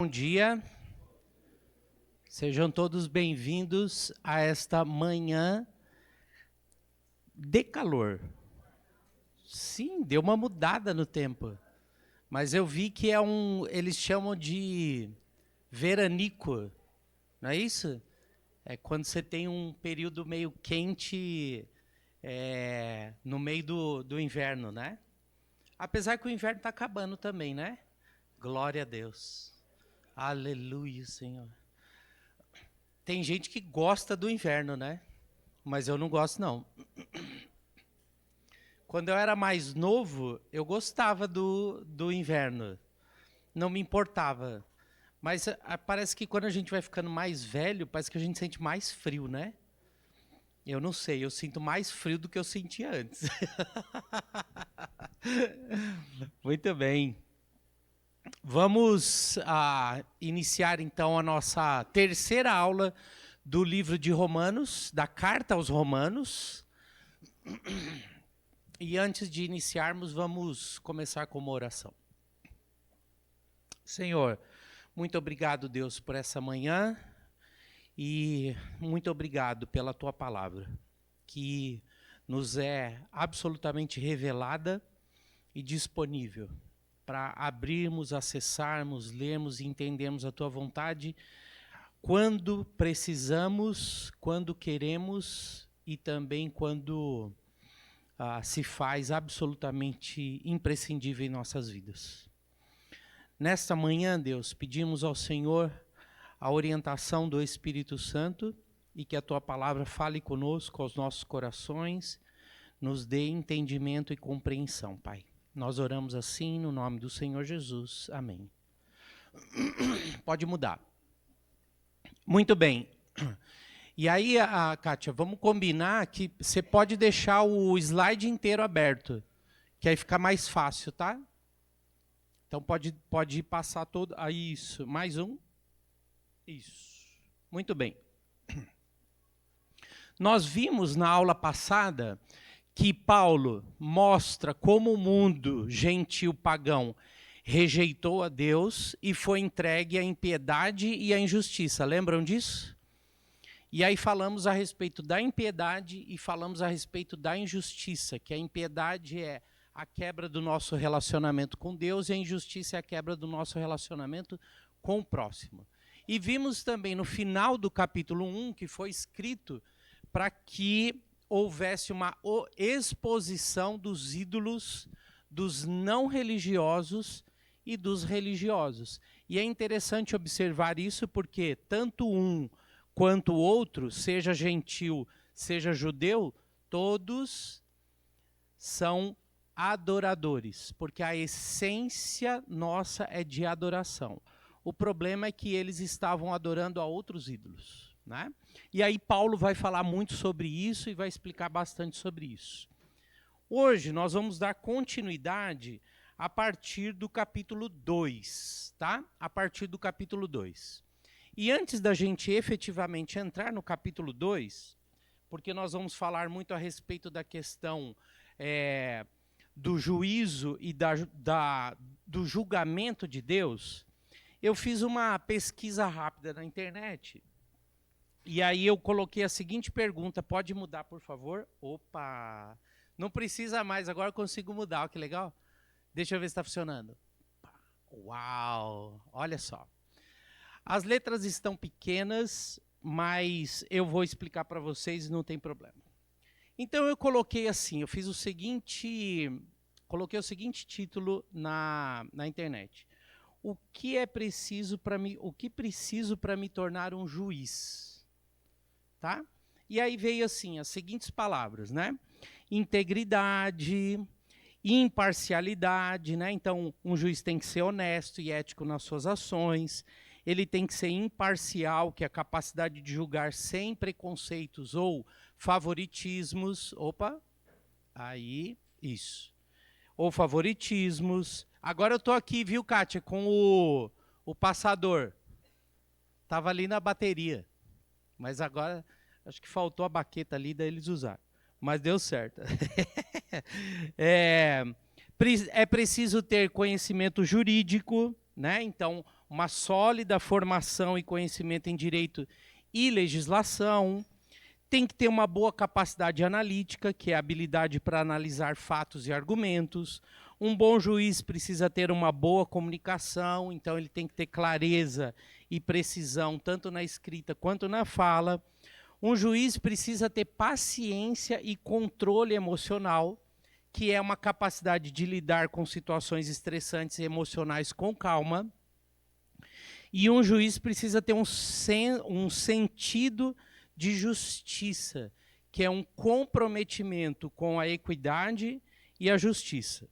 Bom dia, sejam todos bem-vindos a esta manhã de calor. Sim, deu uma mudada no tempo, mas eu vi que eles chamam de veranico, não é isso? É quando você tem um período meio quente no meio do inverno, né? Apesar que o inverno está acabando também, né? Glória a Deus. Aleluia, Senhor. Tem gente que gosta do inverno, né? Mas eu não gosto, não. Quando eu era mais novo, eu gostava do inverno. Não me importava. Mas parece que quando a gente vai ficando mais velho, parece que a gente sente mais frio, né? Eu não sei, eu sinto mais frio do que eu sentia antes. Muito bem. Vamos iniciar então a nossa terceira aula do livro de Romanos, da carta aos Romanos. E antes de iniciarmos, vamos começar com uma oração. Senhor, muito obrigado, Deus, por essa manhã e muito obrigado pela Tua palavra, que nos é absolutamente revelada e disponível para abrirmos, acessarmos, lermos e entendermos a Tua vontade quando precisamos, quando queremos e também quando se faz absolutamente imprescindível em nossas vidas. Nesta manhã, Deus, pedimos ao Senhor a orientação do Espírito Santo e que a Tua palavra fale conosco, aos nossos corações, nos dê entendimento e compreensão, Pai. Nós oramos assim no nome do Senhor Jesus. Amém. Pode mudar. Muito bem. E aí, Kátia, vamos combinar que você pode deixar o slide inteiro aberto, que aí fica mais fácil, tá? Então pode passar todo. Isso, mais um. Isso. Muito bem. Nós vimos na aula passada que Paulo mostra como o mundo gentil pagão rejeitou a Deus e foi entregue à impiedade e à injustiça. Lembram disso? E aí falamos a respeito da impiedade e falamos a respeito da injustiça, que a impiedade é a quebra do nosso relacionamento com Deus e a injustiça é a quebra do nosso relacionamento com o próximo. E vimos também no final do capítulo 1 que foi escrito para que houvesse uma exposição dos ídolos, dos não religiosos e dos religiosos. E é interessante observar isso porque tanto um quanto o outro, seja gentil, seja judeu, todos são adoradores, porque a essência nossa é de adoração. O problema é que eles estavam adorando a outros ídolos, né? E aí Paulo vai falar muito sobre isso e vai explicar bastante sobre isso. Hoje nós vamos dar continuidade a partir do capítulo 2, tá? A partir do capítulo 2. E antes da gente efetivamente entrar no capítulo 2, porque nós vamos falar muito a respeito da questão do juízo e do julgamento de Deus, eu fiz uma pesquisa rápida na internet. E aí eu coloquei a seguinte pergunta, pode mudar, por favor? Opa! Não precisa mais, agora eu consigo mudar, olha que legal. Deixa eu ver se está funcionando. Uau! Olha só. As letras estão pequenas, mas eu vou explicar para vocês e não tem problema. Então eu coloquei assim, eu fiz coloquei o seguinte título na internet. O que preciso para me tornar um juiz? Tá? E aí veio assim as seguintes palavras, né? Integridade, imparcialidade, né? Então um juiz tem que ser honesto e ético nas suas ações. Ele tem que ser imparcial, que é a capacidade de julgar sem preconceitos ou favoritismos. Opa, aí, isso. Ou favoritismos. Agora eu estou aqui, viu, Kátia, com o passador. Estava ali na bateria. Mas agora, acho que faltou a baqueta ali, daí eles usaram. Mas deu certo. É preciso ter conhecimento jurídico, né? Então, uma sólida formação e conhecimento em direito e legislação, tem que ter uma boa capacidade analítica, que é a habilidade para analisar fatos e argumentos. Um bom juiz precisa ter uma boa comunicação, então ele tem que ter clareza e precisão, tanto na escrita quanto na fala. Um juiz precisa ter paciência e controle emocional, que é uma capacidade de lidar com situações estressantes e emocionais com calma. E um juiz precisa ter um sentido de justiça, que é um comprometimento com a equidade e a justiça.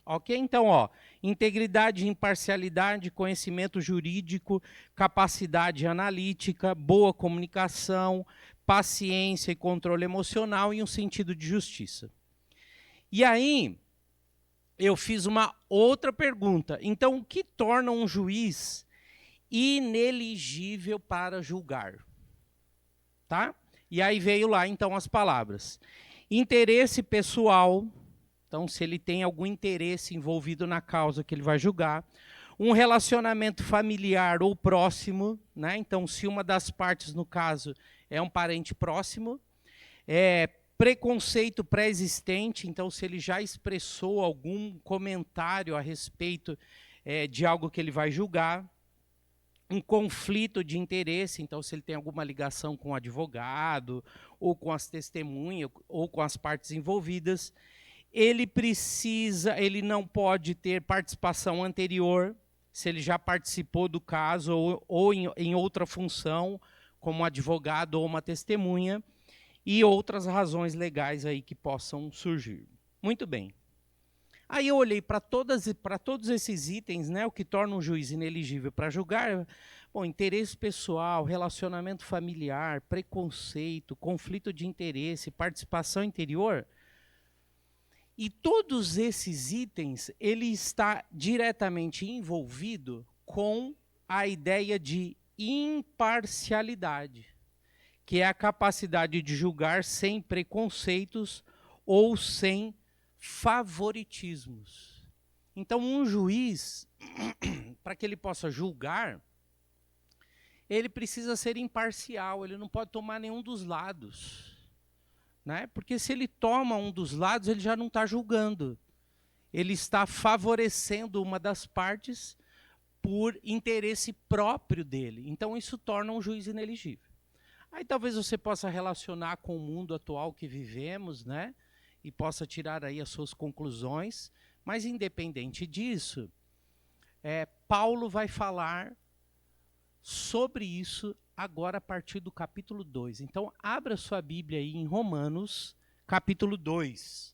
Ok? Então, integridade, imparcialidade, conhecimento jurídico, capacidade analítica, boa comunicação, paciência e controle emocional e um sentido de justiça. E aí, eu fiz uma outra pergunta. Então, o que torna um juiz ineligível para julgar? Tá? E aí veio lá, então, as palavras. Interesse pessoal, então, se ele tem algum interesse envolvido na causa que ele vai julgar. Um relacionamento familiar ou próximo, né? Então, se uma das partes, no caso, é um parente próximo. Preconceito pré-existente, então, se ele já expressou algum comentário a respeito de algo que ele vai julgar. Um conflito de interesse, então se ele tem alguma ligação com o advogado, ou com as testemunhas, ou com as partes envolvidas, ele não pode ter participação anterior, se ele já participou do caso, ou em outra função, como advogado ou uma testemunha, e outras razões legais aí que possam surgir. Muito bem. Aí eu olhei para todos esses itens, né, o que torna um juiz ineligível para julgar. Bom, interesse pessoal, relacionamento familiar, preconceito, conflito de interesse, participação interior. E todos esses itens, ele está diretamente envolvido com a ideia de imparcialidade, que é a capacidade de julgar sem preconceitos ou sem favoritismos. Então, um juiz, para que ele possa julgar, ele precisa ser imparcial, ele não pode tomar nenhum dos lados, né? Porque se ele toma um dos lados, ele já não está julgando. Ele está favorecendo uma das partes por interesse próprio dele. Então, isso torna um juiz ineligível. Aí talvez você possa relacionar com o mundo atual que vivemos, né? E possa tirar aí as suas conclusões, mas independente disso, Paulo vai falar sobre isso agora a partir do capítulo 2. Então, abra sua Bíblia aí em Romanos, capítulo 2.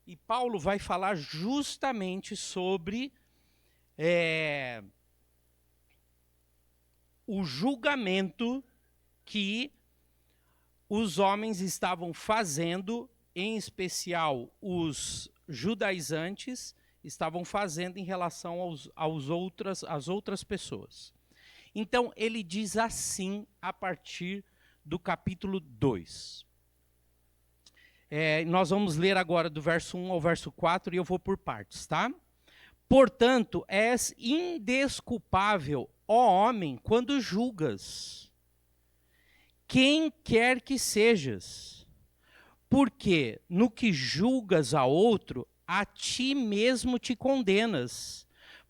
E Paulo vai falar justamente sobre o julgamento que os homens estavam fazendo, em especial os judaizantes, estavam fazendo em relação às outras pessoas. Então, ele diz assim a partir do capítulo 2. Nós vamos ler agora do verso 1 ao verso 4 e eu vou por partes, tá? Portanto, és indesculpável, ó homem, quando julgas, quem quer que sejas, porque no que julgas a outro, a ti mesmo te condenas,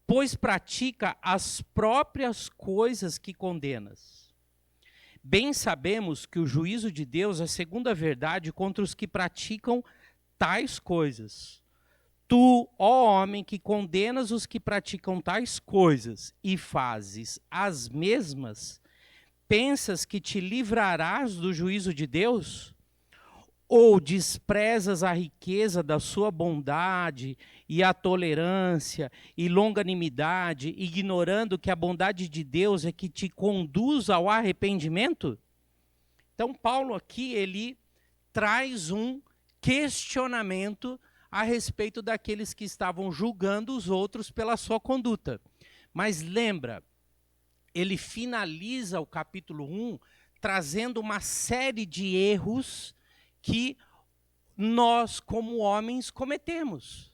pois pratica as próprias coisas que condenas. Bem sabemos que o juízo de Deus é segundo a verdade contra os que praticam tais coisas. Tu, ó homem, que condenas os que praticam tais coisas e fazes as mesmas, pensas que te livrarás do juízo de Deus? Ou desprezas a riqueza da sua bondade e a tolerância e longanimidade, ignorando que a bondade de Deus é que te conduz ao arrependimento? Então, Paulo aqui, ele traz um questionamento a respeito daqueles que estavam julgando os outros pela sua conduta. Mas lembra, ele finaliza o capítulo 1 trazendo uma série de erros que nós, como homens, cometemos.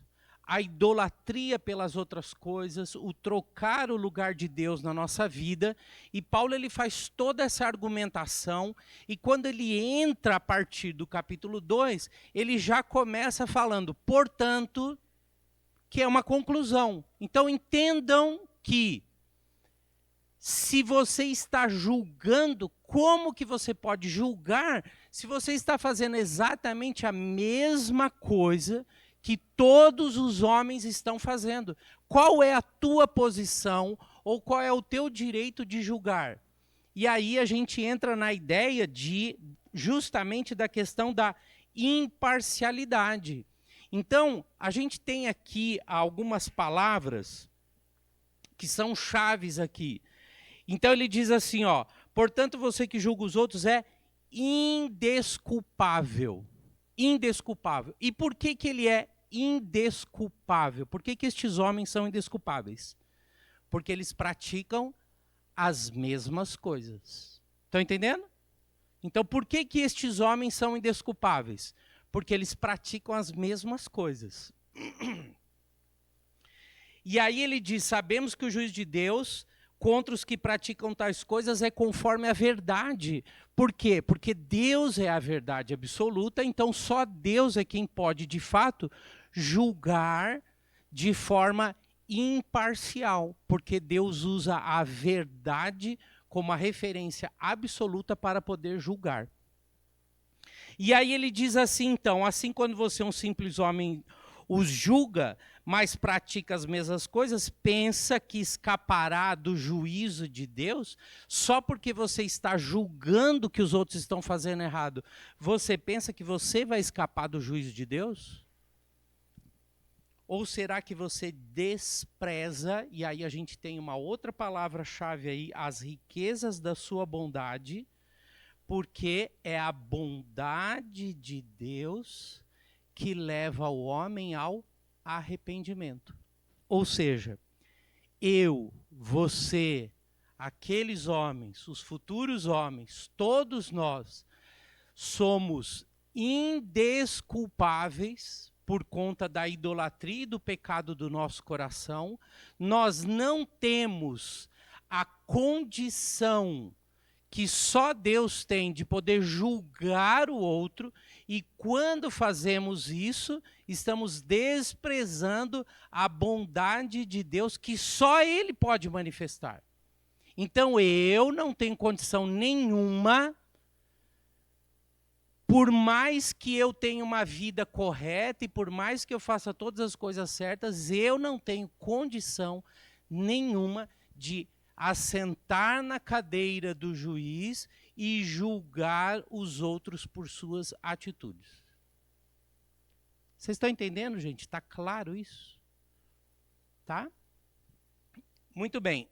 a idolatria pelas outras coisas, o trocar o lugar de Deus na nossa vida. E Paulo ele faz toda essa argumentação, e quando ele entra a partir do capítulo 2, ele já começa falando, portanto, que é uma conclusão. Então entendam que se você está julgando, como que você pode julgar se você está fazendo exatamente a mesma coisa que todos os homens estão fazendo? Qual é a tua posição ou qual é o teu direito de julgar? E aí a gente entra na ideia de justamente da questão da imparcialidade. Então, a gente tem aqui algumas palavras que são chaves aqui. Então ele diz assim, ó, portanto você que julga os outros é indesculpável. Indesculpável. E por que que ele é indesculpável? Por que que estes homens são indesculpáveis? Porque eles praticam as mesmas coisas. Estão entendendo? Então por que que estes homens são indesculpáveis? Porque eles praticam as mesmas coisas. E aí ele diz, sabemos que o juízo de Deus contra os que praticam tais coisas é conforme a verdade. Por quê? Porque Deus é a verdade absoluta, então só Deus é quem pode, de fato, julgar de forma imparcial, porque Deus usa a verdade como a referência absoluta para poder julgar. E aí ele diz assim, então, assim quando você, um simples homem, os julga, mas pratica as mesmas coisas, pensa que escapará do juízo de Deus só porque você está julgando que os outros estão fazendo errado. Você pensa que você vai escapar do juízo de Deus? Ou será que você despreza, e aí a gente tem uma outra palavra-chave aí, as riquezas da sua bondade, porque é a bondade de Deus que leva o homem ao arrependimento. Ou seja, eu, você, aqueles homens, os futuros homens, todos nós somos indesculpáveis por conta da idolatria e do pecado do nosso coração. Nós não temos a condição que só Deus tem de poder julgar o outro, e quando fazemos isso, estamos desprezando a bondade de Deus que só Ele pode manifestar. Então eu não tenho condição nenhuma, por mais que eu tenha uma vida correta e por mais que eu faça todas as coisas certas, eu não tenho condição nenhuma de assentar na cadeira do juiz e julgar os outros por suas atitudes. Vocês estão entendendo, gente? Está claro isso? Tá? Muito bem.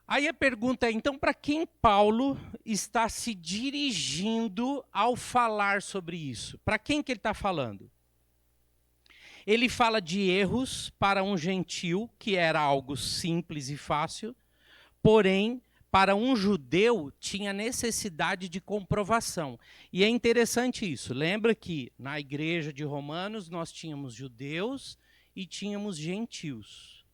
Aí a pergunta é, então, para quem Paulo está se dirigindo ao falar sobre isso? Para quem que ele está falando? Ele fala de erros para um gentil, que era algo simples e fácil, porém, para um judeu, tinha necessidade de comprovação. E é interessante isso. Lembra que na igreja de Romanos nós tínhamos judeus e tínhamos gentios.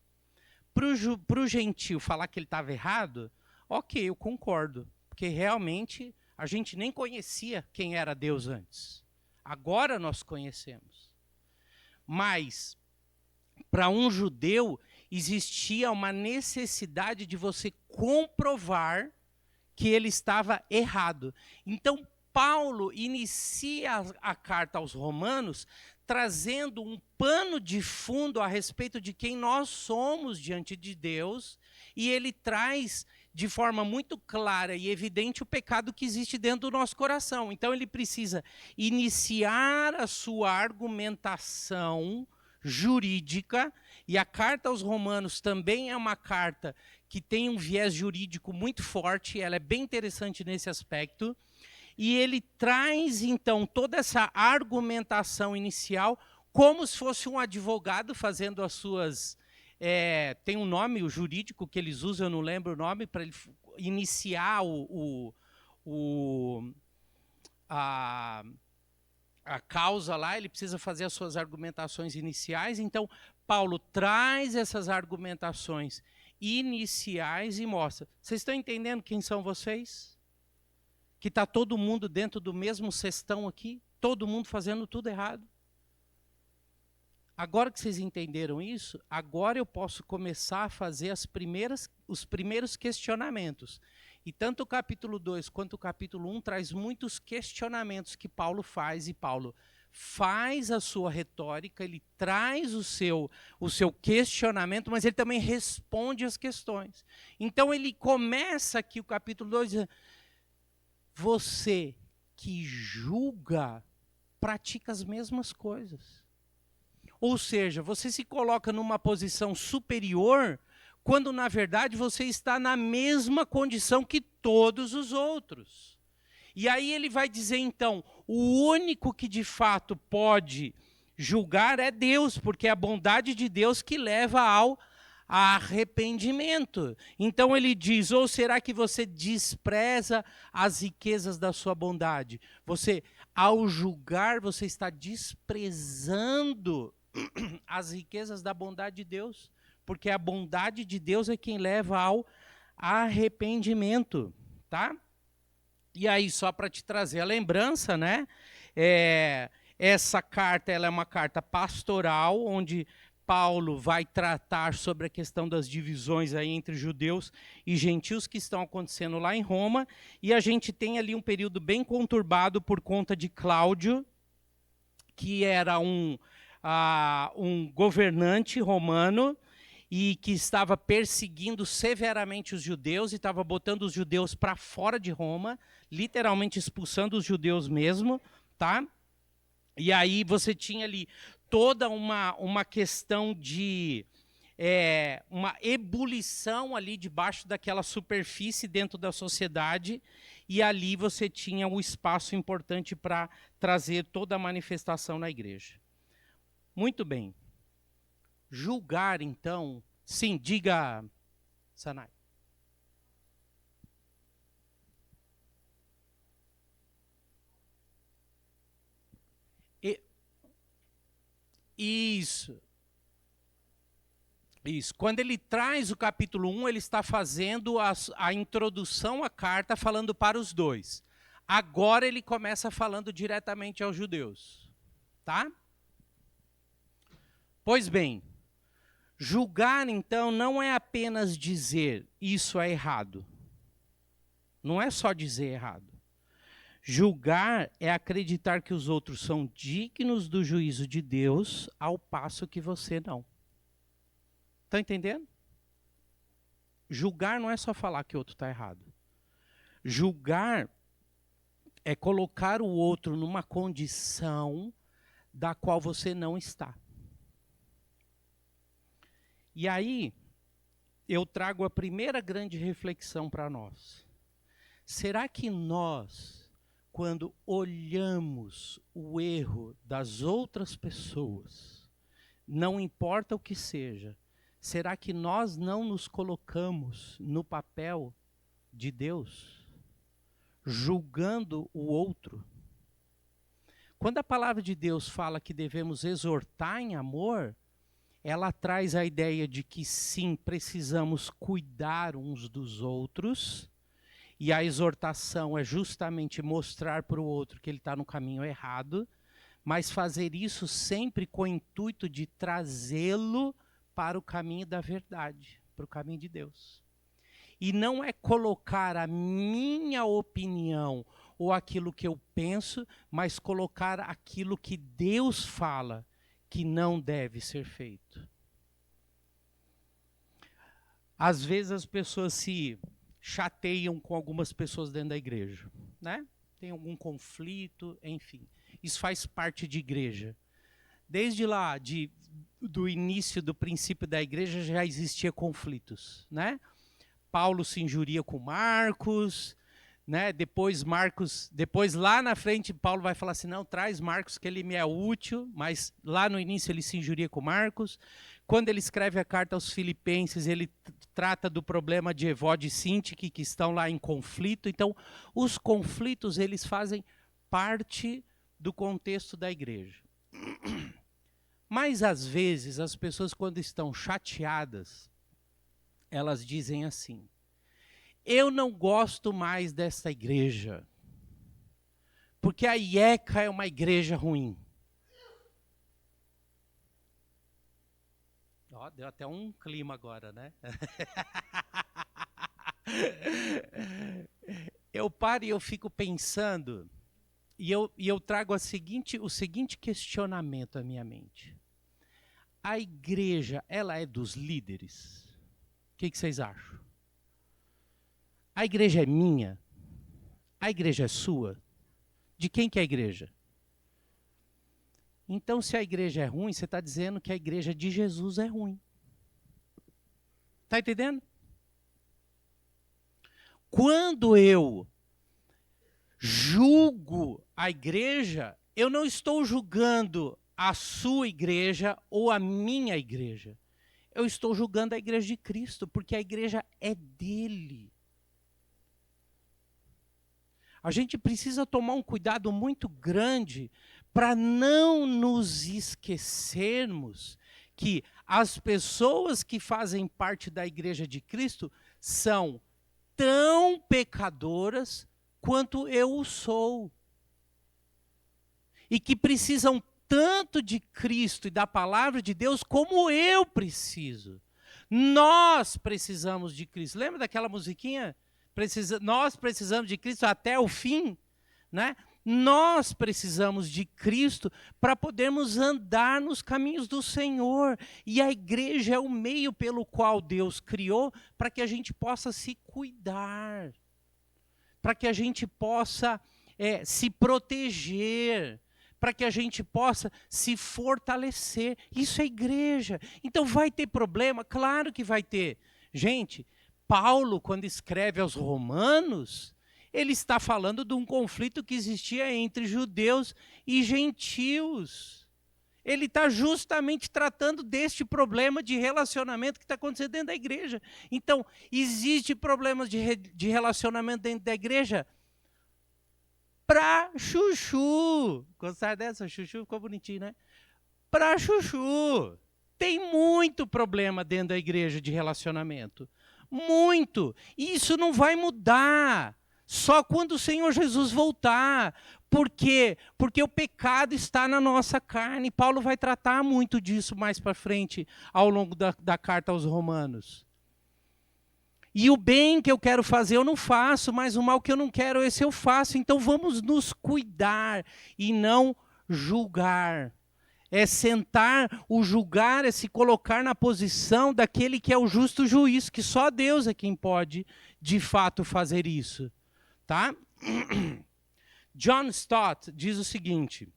Para o gentil falar que ele estava errado, ok, eu concordo. Porque realmente a gente nem conhecia quem era Deus antes. Agora nós conhecemos. Mas, para um judeu, existia uma necessidade de você comprovar que ele estava errado. Então, Paulo inicia a carta aos Romanos trazendo um pano de fundo a respeito de quem nós somos diante de Deus, e ele traz de forma muito clara e evidente o pecado que existe dentro do nosso coração. Então ele precisa iniciar a sua argumentação jurídica, e a carta aos Romanos também é uma carta que tem um viés jurídico muito forte, ela é bem interessante nesse aspecto, e ele traz então toda essa argumentação inicial como se fosse um advogado fazendo as suas... tem um nome, o jurídico que eles usam, eu não lembro o nome, para ele iniciar a causa lá, ele precisa fazer as suas argumentações iniciais. Então, Paulo traz essas argumentações iniciais e mostra. Vocês estão entendendo quem são vocês? Que está todo mundo dentro do mesmo cestão aqui? Todo mundo fazendo tudo errado? Agora que vocês entenderam isso, agora eu posso começar a fazer os primeiros questionamentos. E tanto o capítulo 2 quanto o capítulo 1 traz muitos questionamentos que Paulo faz, e Paulo faz a sua retórica, ele traz o seu questionamento, mas ele também responde as questões. Então ele começa aqui o capítulo 2 dizendo, você que julga, pratica as mesmas coisas. Ou seja, você se coloca numa posição superior, quando na verdade você está na mesma condição que todos os outros. E aí ele vai dizer então, o único que de fato pode julgar é Deus, porque é a bondade de Deus que leva ao arrependimento. Então ele diz, ou será que você despreza as riquezas da sua bondade? Você, ao julgar, você está desprezando as riquezas da bondade de Deus, porque a bondade de Deus é quem leva ao arrependimento, tá? E aí, só para te trazer a lembrança, né? Essa carta, ela é uma carta pastoral, onde Paulo vai tratar sobre a questão das divisões aí entre judeus e gentios que estão acontecendo lá em Roma, e a gente tem ali um período bem conturbado por conta de Cláudio, que era um governante romano e que estava perseguindo severamente os judeus e estava botando os judeus para fora de Roma, literalmente expulsando os judeus mesmo, tá? E aí você tinha ali toda uma questão de uma ebulição ali debaixo daquela superfície dentro da sociedade, e ali você tinha um espaço importante para trazer toda a manifestação na igreja. Muito bem. Julgar, então... Sim, diga, Sanai. Isso. Isso. Quando ele traz o capítulo 1, ele está fazendo a introdução à carta, falando para os dois. Agora ele começa falando diretamente aos judeus. Tá? Pois bem, julgar, então, não é apenas dizer isso é errado. Não é só dizer errado. Julgar é acreditar que os outros são dignos do juízo de Deus, ao passo que você não. Está entendendo? Julgar não é só falar que o outro está errado. Julgar é colocar o outro numa condição da qual você não está. E aí, eu trago a primeira grande reflexão para nós. Será que nós, quando olhamos o erro das outras pessoas, não importa o que seja, será que nós não nos colocamos no papel de Deus, julgando o outro? Quando a palavra de Deus fala que devemos exortar em amor, ela traz a ideia de que sim, precisamos cuidar uns dos outros, e a exortação é justamente mostrar para o outro que ele está no caminho errado, mas fazer isso sempre com o intuito de trazê-lo para o caminho da verdade, para o caminho de Deus. E não é colocar a minha opinião ou aquilo que eu penso, mas colocar aquilo que Deus fala que não deve ser feito. Às vezes as pessoas se chateiam com algumas pessoas dentro da igreja, né? Tem algum conflito, enfim. Isso faz parte de igreja. Desde lá, do início, do princípio da igreja, já existia conflitos, né? Paulo se injuria com Marcos, né? Depois lá na frente, Paulo vai falar assim, não, traz Marcos que ele me é útil, mas lá no início ele se injuria com Marcos. Quando ele escreve a carta aos Filipenses, ele trata do problema de Evódia e Sintique, que estão lá em conflito. Então, os conflitos, eles fazem parte do contexto da igreja. Mas, às vezes, as pessoas, quando estão chateadas, elas dizem assim: eu não gosto mais dessa igreja, porque a IECA é uma igreja ruim. Ó, deu até um clima agora, né? Eu paro e eu fico pensando, e eu trago o seguinte questionamento à minha mente. A igreja, ela é dos líderes? O que vocês acham? A igreja é minha? A igreja é sua? De quem que é a igreja? Então, se a igreja é ruim, você está dizendo que a igreja de Jesus é ruim. Está entendendo? Quando eu julgo a igreja, eu não estou julgando a sua igreja ou a minha igreja. Eu estou julgando a igreja de Cristo, porque a igreja é dele. A gente precisa tomar um cuidado muito grande para não nos esquecermos que as pessoas que fazem parte da igreja de Cristo são tão pecadoras quanto eu o sou. E que precisam tanto de Cristo e da palavra de Deus como eu preciso. Nós precisamos de Cristo. Lembra daquela musiquinha? Nós precisamos de Cristo até o fim, né? Nós precisamos de Cristo para podermos andar nos caminhos do Senhor. E a igreja é o meio pelo qual Deus criou para que a gente possa se cuidar, para que a gente possa se proteger, para que a gente possa se fortalecer. Isso é igreja. Então vai ter problema? Claro que vai ter. Gente, Paulo, quando escreve aos Romanos, ele está falando de um conflito que existia entre judeus e gentios. Ele está justamente tratando deste problema de relacionamento que está acontecendo dentro da igreja. Então, existe problemas de relacionamento dentro da igreja para chuchu. Gostaram dessa? Chuchu ficou bonitinho, né? Para chuchu. Tem muito problema dentro da igreja de relacionamento. Muito. E isso não vai mudar. Só quando o Senhor Jesus voltar. Por quê? Porque o pecado está na nossa carne. Paulo vai tratar muito disso mais para frente, ao longo da carta aos Romanos. E o bem que eu quero fazer eu não faço, mas o mal que eu não quero, esse eu faço. Então vamos nos cuidar e não julgar. É sentar, o julgar é se colocar na posição daquele que é o justo juiz, que só Deus é quem pode, de fato, fazer isso. Tá? John Stott diz o seguinte: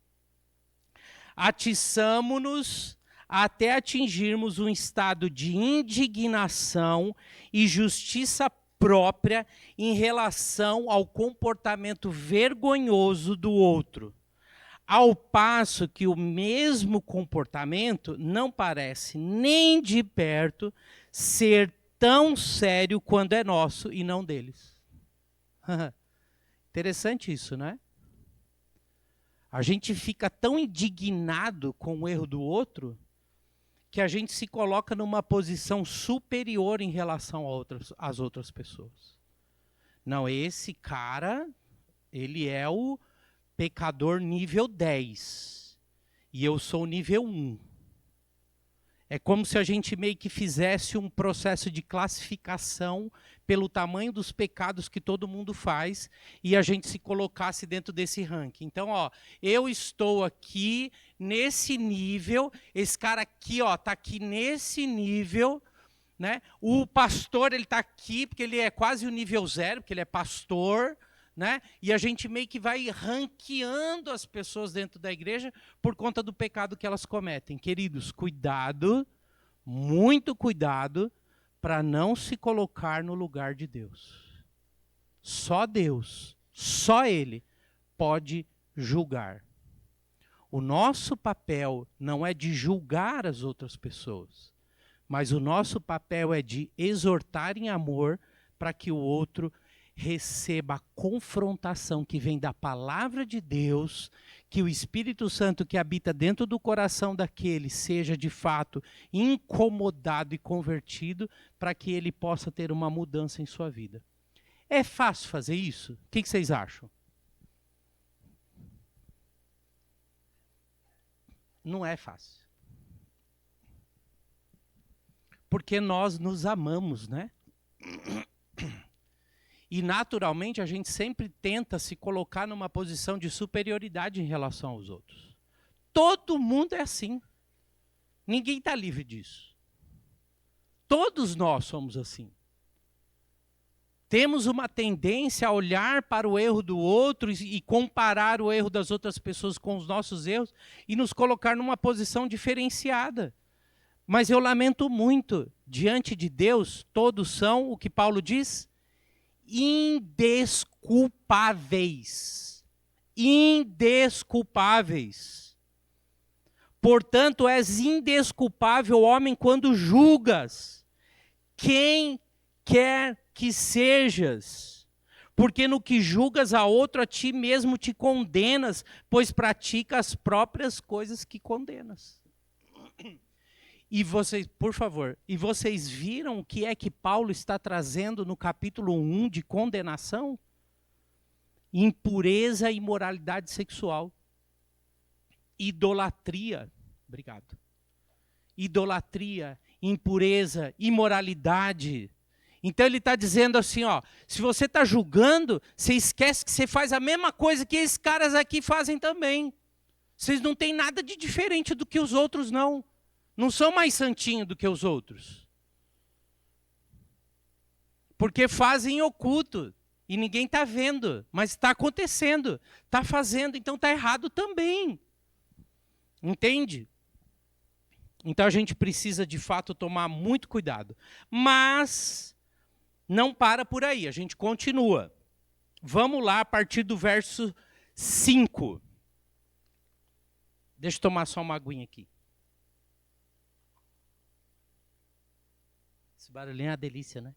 atiçamo-nos até atingirmos um estado de indignação e justiça própria em relação ao comportamento vergonhoso do outro, ao passo que o mesmo comportamento não parece nem de perto ser tão sério quando é nosso e não deles. Interessante isso, né? A gente fica tão indignado com o erro do outro que a gente se coloca numa posição superior em relação às outras pessoas. Não, esse cara, ele é o pecador nível 10 e eu sou nível 1. É como se a gente meio que fizesse um processo de classificação pelo tamanho dos pecados que todo mundo faz e a gente se colocasse dentro desse ranking. Então, ó, eu estou aqui nesse nível, esse cara aqui, ó, tá aqui nesse nível, né? O pastor, ele tá aqui porque ele é quase o nível 0, porque ele é pastor, né? E a gente meio que vai ranqueando as pessoas dentro da igreja por conta do pecado que elas cometem. Queridos, cuidado, muito cuidado, para não se colocar no lugar de Deus. Só Deus, só Ele pode julgar. O nosso papel não é de julgar as outras pessoas, mas o nosso papel é de exortar em amor para que o outro receba a confrontação que vem da palavra de Deus, que o Espírito Santo que habita dentro do coração daquele seja de fato incomodado e convertido para que ele possa ter uma mudança em sua vida. É fácil fazer isso? O que vocês acham? Não é fácil. Porque nós nos amamos, né? E naturalmente a gente sempre tenta se colocar numa posição de superioridade em relação aos outros. Todo mundo é assim. Ninguém está livre disso. Todos nós somos assim. Temos uma tendência a olhar para o erro do outro e comparar o erro das outras pessoas com os nossos erros e nos colocar numa posição diferenciada. Mas eu lamento muito, diante de Deus, todos são, o que Paulo diz, indesculpáveis. Indesculpáveis. Portanto, és indesculpável, homem, quando julgas quem quer que sejas. Porque no que julgas a outro, a ti mesmo te condenas, pois pratica as próprias coisas que condenas. E vocês, por favor, e vocês viram o que é que Paulo está trazendo no capítulo 1 de condenação? Impureza e imoralidade sexual. Idolatria. Obrigado. Idolatria, impureza, imoralidade. Então ele está dizendo assim, ó, se você está julgando, você esquece que você faz a mesma coisa que esses caras aqui fazem também. Vocês não têm nada de diferente do que os outros, não. Não são mais santinhos do que os outros. Porque fazem oculto. E ninguém está vendo. Mas está acontecendo. Está fazendo. Então está errado também. Entende? Então a gente precisa de fato tomar muito cuidado. Mas não para por aí. A gente continua. Vamos lá a partir do verso 5. Deixa eu tomar só uma aguinha aqui. Esse barulhinho é uma delícia, né?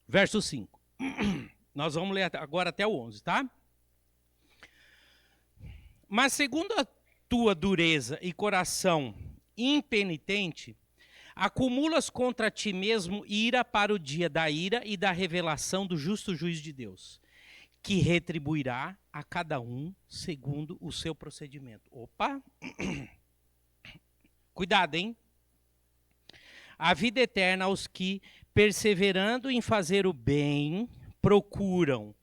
Verso 5. Nós vamos ler agora até o 11, tá? Mas segundo a tua dureza e coração impenitente, acumulas contra ti mesmo ira para o dia da ira e da revelação do justo juiz de Deus, que retribuirá a cada um segundo o seu procedimento. Opa! Cuidado, hein? A vida eterna aos que, perseverando em fazer o bem, procuram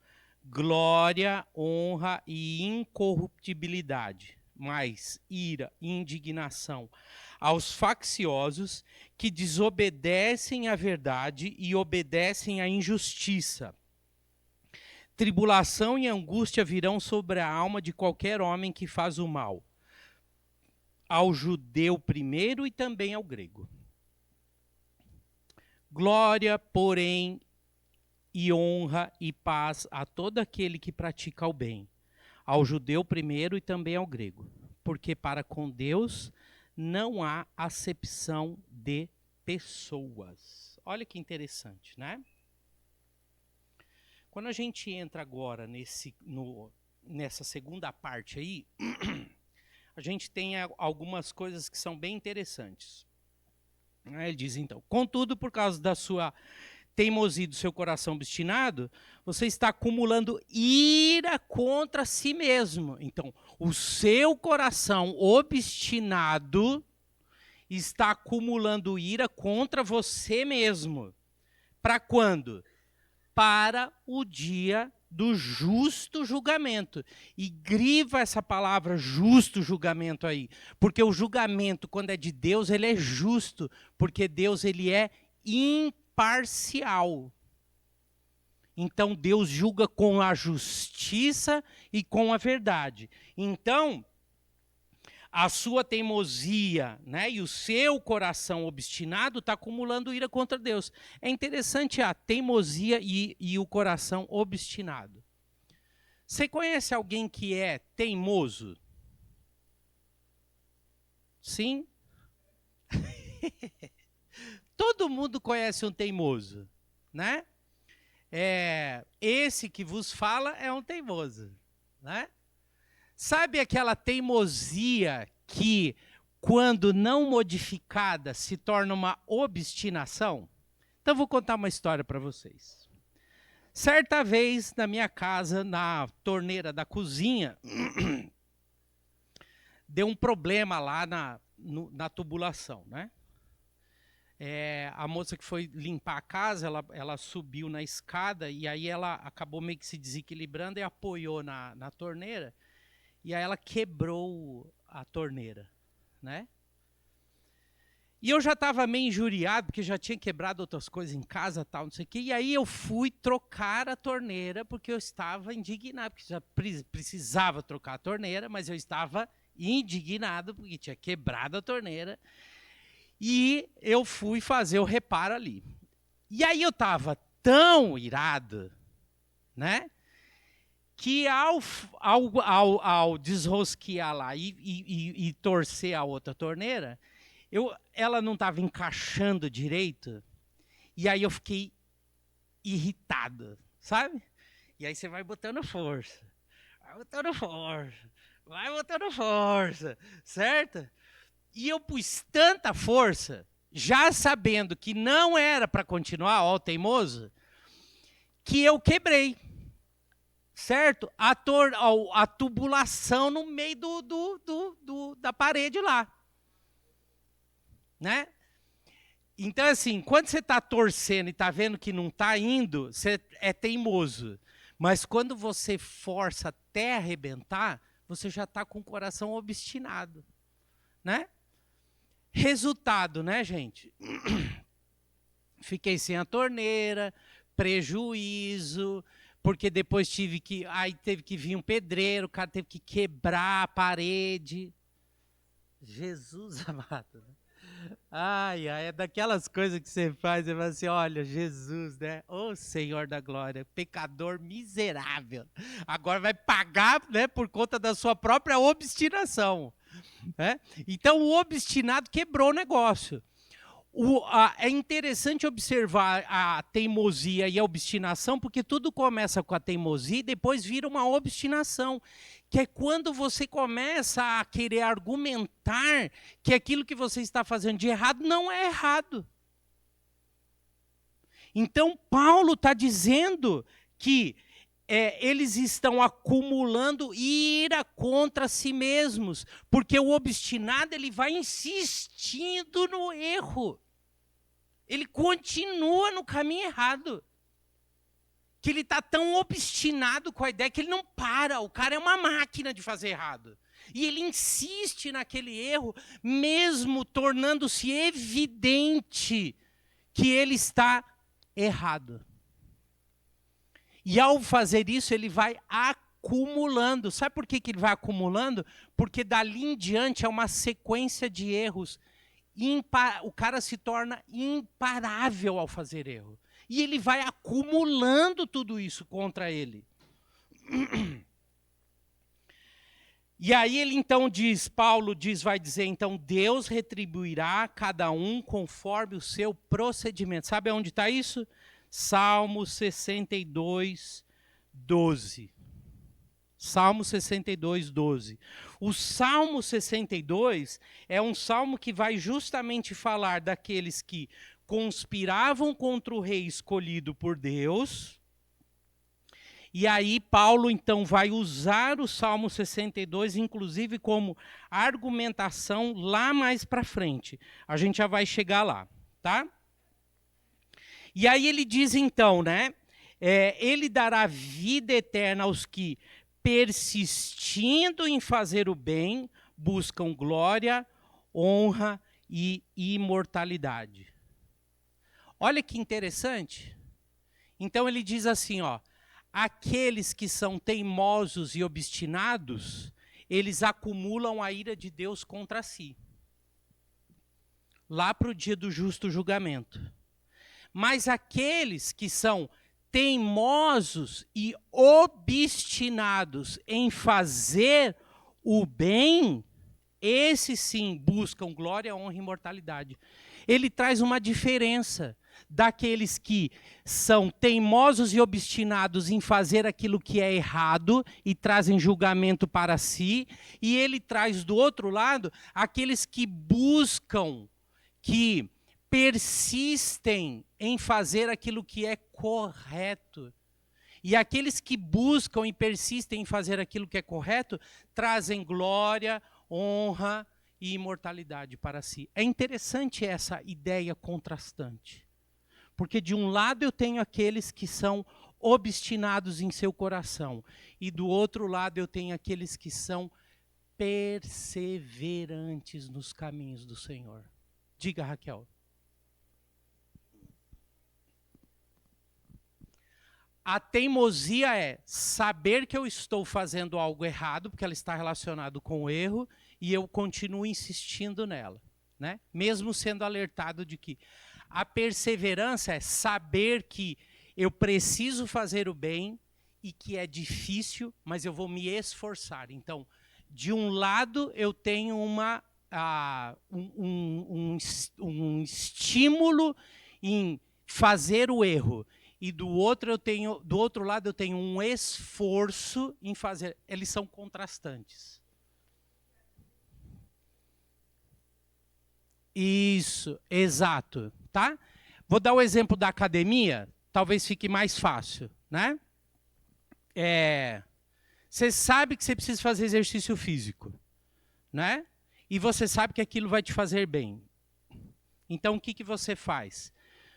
glória, honra e incorruptibilidade, mas ira e indignação aos facciosos que desobedecem à verdade e obedecem à injustiça. Tribulação e angústia virão sobre a alma de qualquer homem que faz o mal, ao judeu primeiro e também ao grego. Glória, porém, e honra e paz a todo aquele que pratica o bem, ao judeu primeiro e também ao grego, porque para com Deus não há acepção de pessoas. Olha que interessante, né? Quando a gente entra agora nessa segunda parte aí, a gente tem algumas coisas que são bem interessantes. Ele diz então, contudo, por causa da sua teimosia e do seu coração obstinado, você está acumulando ira contra si mesmo. Então, o seu coração obstinado está acumulando ira contra você mesmo. Para quando? Para o dia do justo julgamento. E griva essa palavra justo julgamento aí. Porque o julgamento, quando é de Deus, ele é justo. Porque Deus, ele é imparcial. Então, Deus julga com a justiça e com a verdade. Então, a sua teimosia, né, e o seu coração obstinado está acumulando ira contra Deus. É interessante a teimosia e o coração obstinado. Você conhece alguém que é teimoso? Sim? Todo mundo conhece um teimoso, né? Esse que vos fala é um teimoso, né? Sabe aquela teimosia que, quando não modificada, se torna uma obstinação? Então, eu vou contar uma história para vocês. Certa vez, na minha casa, na torneira da cozinha, deu um problema lá na tubulação, né? A moça que foi limpar a casa, ela subiu na escada e aí ela acabou meio que se desequilibrando e apoiou na torneira. E aí ela quebrou a torneira, né? E eu já estava meio injuriado, porque já tinha quebrado outras coisas em casa, tal, não sei o quê. E aí eu fui trocar a torneira, porque eu estava indignado, porque já precisava trocar a torneira, mas eu estava indignado, porque tinha quebrado a torneira. E eu fui fazer o reparo ali. E aí eu estava tão irado, né? Que ao desrosquear lá e torcer a outra torneira, ela não estava encaixando direito, e aí eu fiquei irritado, sabe? E aí você vai botando força, vai botando força, certo? E eu pus tanta força, já sabendo que não era para continuar, ó, o teimoso, que eu quebrei. Certo? A tubulação no meio da parede lá. Né? Então, assim, quando você está torcendo e está vendo que não está indo, você é teimoso. Mas quando você força até arrebentar, você já está com o coração obstinado. Né? Resultado, né, gente? Fiquei sem a torneira, prejuízo, porque depois teve que vir um pedreiro, o cara teve que quebrar a parede. Jesus amado. Ai, é daquelas coisas que você faz, você fala assim, olha, Jesus, né? Ô Senhor da glória, pecador miserável. Agora vai pagar, né, por conta da sua própria obstinação. Né? Então o obstinado quebrou o negócio. É interessante observar a teimosia e a obstinação, porque tudo começa com a teimosia e depois vira uma obstinação, que é quando você começa a querer argumentar que aquilo que você está fazendo de errado não é errado. Então, Paulo está dizendo que eles estão acumulando ira contra si mesmos, porque o obstinado ele vai insistindo no erro. Ele continua no caminho errado. Que ele está tão obstinado com a ideia que ele não para. O cara é uma máquina de fazer errado. E ele insiste naquele erro, mesmo tornando-se evidente que ele está errado. E ao fazer isso, ele vai acumulando. Sabe por que ele vai acumulando? Porque dali em diante é uma sequência de erros. O cara se torna imparável ao fazer erro. E ele vai acumulando tudo isso contra ele. E aí ele então vai dizer, então, Deus retribuirá a cada um conforme o seu procedimento. Sabe onde está isso? Salmo 62, 12. Salmo 62, 12. O Salmo 62 é um salmo que vai justamente falar daqueles que conspiravam contra o rei escolhido por Deus. E aí Paulo então vai usar o Salmo 62, inclusive como argumentação lá mais para frente. A gente já vai chegar lá, tá? E aí ele diz então, né? Ele dará vida eterna aos que, persistindo em fazer o bem, buscam glória, honra e imortalidade. Olha que interessante. Então ele diz assim, ó, aqueles que são teimosos e obstinados, eles acumulam a ira de Deus contra si. Lá para o dia do justo julgamento. Mas aqueles que são teimosos e obstinados em fazer o bem, esses sim buscam glória, honra e imortalidade. ele traz uma diferença daqueles que são teimosos e obstinados em fazer aquilo que é errado e trazem julgamento para si, e ele traz do outro lado aqueles que buscam, que persistem em fazer aquilo que é correto. E aqueles que buscam e persistem em fazer aquilo que é correto, trazem glória, honra e imortalidade para si. É interessante essa ideia contrastante. Porque de um lado eu tenho aqueles que são obstinados em seu coração, e do outro lado eu tenho aqueles que são perseverantes nos caminhos do Senhor. Diga, Raquel. A teimosia é saber que eu estou fazendo algo errado, porque ela está relacionada com o erro, e eu continuo insistindo nela, né? Mesmo sendo alertado de que a perseverança é saber que eu preciso fazer o bem e que é difícil, mas eu vou me esforçar. Então, de um lado, eu tenho um estímulo em fazer o erro. E do outro lado, eu tenho um esforço em fazer. Eles são contrastantes. Isso, exato. Tá? Vou dar o exemplo da academia, talvez fique mais fácil, né? Você sabe que você precisa fazer exercício físico, né? E você sabe que aquilo vai te fazer bem. Então, o que você faz?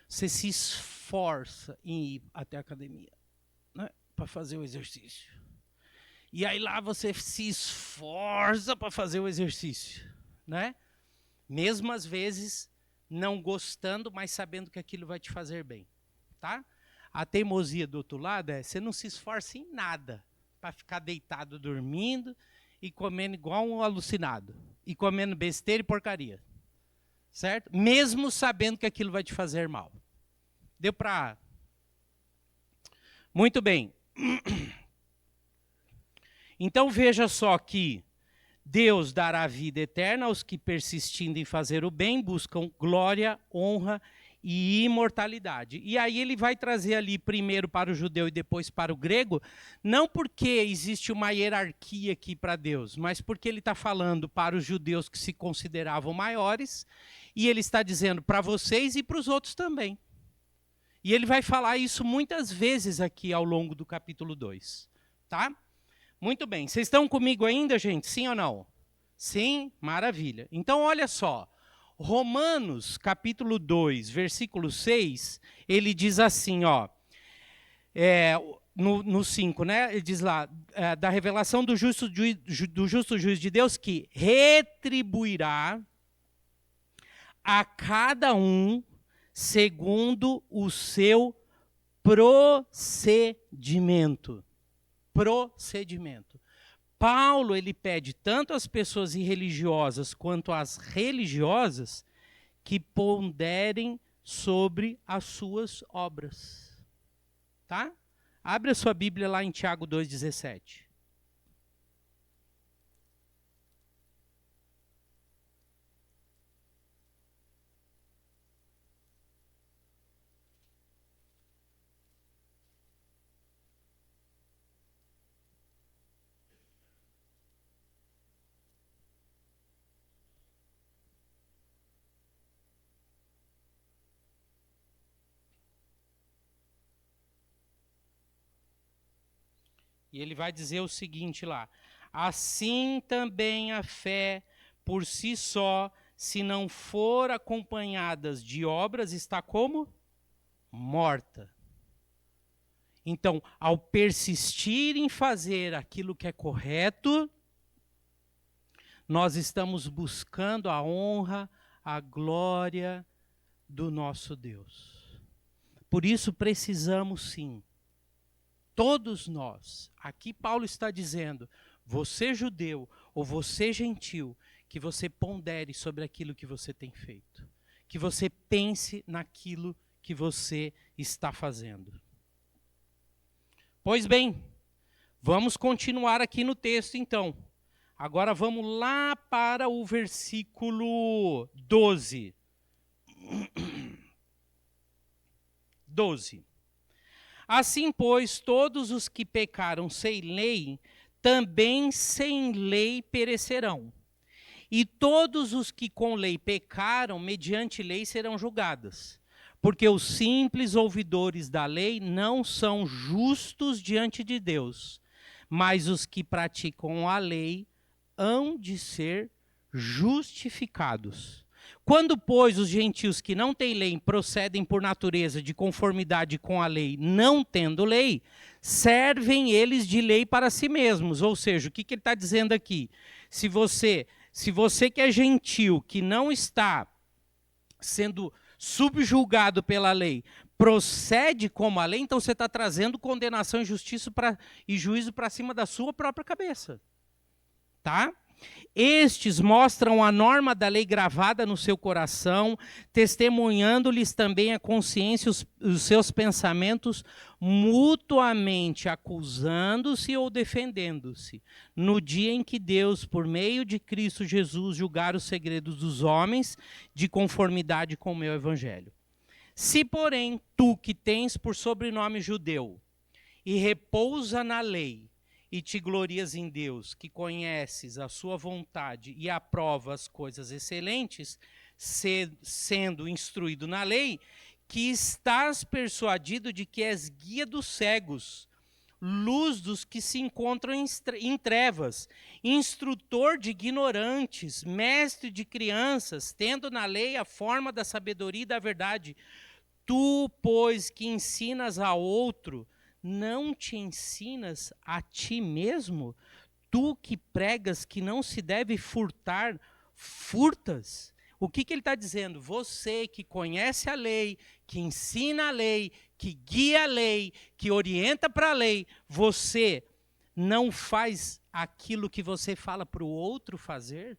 Você se esforça em ir até a academia, né? Para fazer o exercício. E aí lá você se esforça para fazer o exercício, né? Mesmo às vezes não gostando, mas sabendo que aquilo vai te fazer bem, tá? A teimosia do outro lado é você não se esforça em nada para ficar deitado dormindo e comendo igual um alucinado e comendo besteira e porcaria, certo? Mesmo sabendo que aquilo vai te fazer mal. Deu para... Muito bem. Então veja só que Deus dará vida eterna aos que, persistindo em fazer o bem, buscam glória, honra e imortalidade. E aí ele vai trazer ali primeiro para o judeu e depois para o grego, não porque existe uma hierarquia aqui para Deus, mas porque ele está falando para os judeus que se consideravam maiores, e ele está dizendo para vocês e para os outros também. E ele vai falar isso muitas vezes aqui ao longo do capítulo 2, tá? Muito bem, vocês estão comigo ainda, gente? Sim ou não? Sim? Maravilha. Então, olha só. Romanos, capítulo 2, versículo 6, ele diz assim, ó, no 5, né? Ele diz lá, da revelação do justo juiz de Deus, que retribuirá a cada um segundo o seu procedimento. Paulo, ele pede tanto às pessoas irreligiosas quanto às religiosas que ponderem sobre as suas obras. Tá? Abre a sua Bíblia lá em Tiago 2,17. E ele vai dizer o seguinte lá: assim também a fé por si só, se não for acompanhada de obras, está como? Morta. Então, ao persistir em fazer aquilo que é correto, nós estamos buscando a honra, a glória do nosso Deus. Por isso precisamos sim, todos nós, aqui Paulo está dizendo, você judeu ou você gentil, que você pondere sobre aquilo que você tem feito. Que você pense naquilo que você está fazendo. Pois bem, vamos continuar aqui no texto então. Agora vamos lá para o versículo 12. 12. Assim, pois, todos os que pecaram sem lei, também sem lei perecerão. E todos os que com lei pecaram, mediante lei serão julgados. Porque os simples ouvidores da lei não são justos diante de Deus, mas os que praticam a lei hão de ser justificados. Quando, pois, os gentios que não têm lei procedem por natureza de conformidade com a lei, não tendo lei, servem eles de lei para si mesmos. Ou seja, o que ele está dizendo aqui? Se você que é gentil, que não está sendo subjugado pela lei, procede como a lei, então você está trazendo condenação e justiça e juízo para cima da sua própria cabeça. Tá? Estes mostram a norma da lei gravada no seu coração, testemunhando-lhes também a consciência os seus pensamentos, mutuamente acusando-se ou defendendo-se. No dia em que Deus, por meio de Cristo Jesus, julgar os segredos dos homens, de conformidade com o meu evangelho. Se, porém, tu que tens por sobrenome judeu, e repousa na lei, e te glorias em Deus, que conheces a sua vontade e aprova as coisas excelentes, sendo instruído na lei, que estás persuadido de que és guia dos cegos, luz dos que se encontram em trevas, instrutor de ignorantes, mestre de crianças, tendo na lei a forma da sabedoria e da verdade. Tu, pois, que ensinas a outro, não te ensinas a ti mesmo? Tu que pregas que não se deve furtar, furtas? O que ele está dizendo? Você que conhece a lei, que ensina a lei, que guia a lei, que orienta para a lei, você não faz aquilo que você fala para o outro fazer?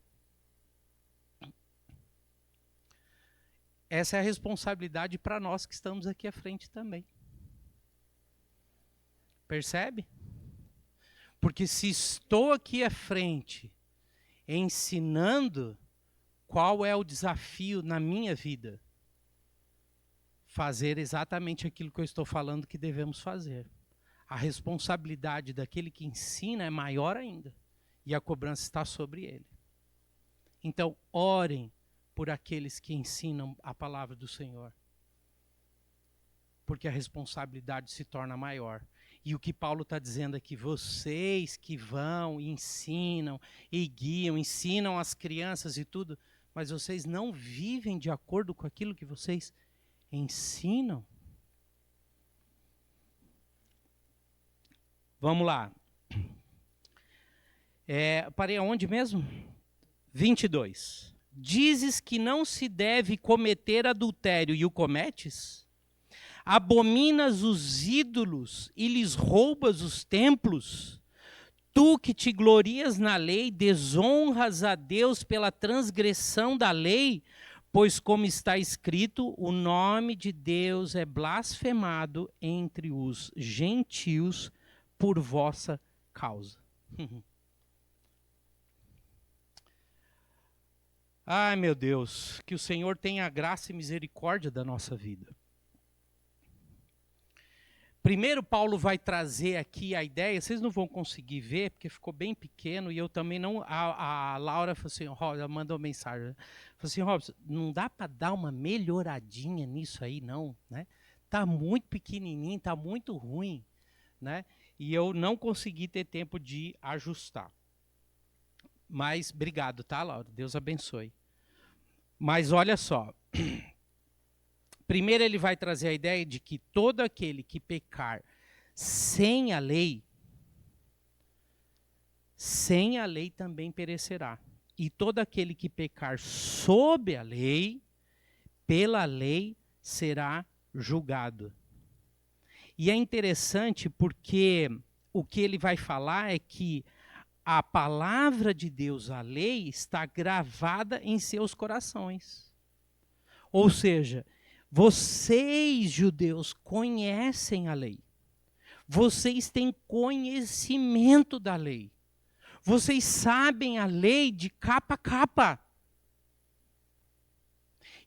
Essa é a responsabilidade para nós que estamos aqui à frente também. Percebe? Porque se estou aqui à frente ensinando, qual é o desafio na minha vida? Fazer exatamente aquilo que eu estou falando que devemos fazer. A responsabilidade daquele que ensina é maior ainda. E a cobrança está sobre ele. Então, orem por aqueles que ensinam a palavra do Senhor. Porque a responsabilidade se torna maior. E o que Paulo está dizendo aqui, vocês que vão, ensinam e guiam, ensinam as crianças e tudo, mas vocês não vivem de acordo com aquilo que vocês ensinam. Vamos lá. Parei aonde mesmo? 22. Dizes que não se deve cometer adultério e o cometes? Abominas os ídolos e lhes roubas os templos? Tu que te glorias na lei, desonras a Deus pela transgressão da lei, pois como está escrito, o nome de Deus é blasfemado entre os gentios por vossa causa. Ai, meu Deus, que o Senhor tenha graça e misericórdia da nossa vida. Primeiro, Paulo vai trazer aqui a ideia, vocês não vão conseguir ver, porque ficou bem pequeno, e eu também não... A Laura falou assim, ela mandou uma mensagem, falou assim, Robson, não dá para dar uma melhoradinha nisso aí, não, né? Tá muito pequenininho, tá muito ruim, né? E eu não consegui ter tempo de ajustar. Mas, obrigado, tá, Laura? Deus abençoe. Mas olha só... Primeiro ele vai trazer a ideia de que todo aquele que pecar sem a lei também perecerá. E todo aquele que pecar sob a lei, pela lei será julgado. E é interessante porque o que ele vai falar é que a palavra de Deus, a lei, está gravada em seus corações. Ou seja, vocês, judeus, conhecem a lei. Vocês têm conhecimento da lei. Vocês sabem a lei de capa a capa.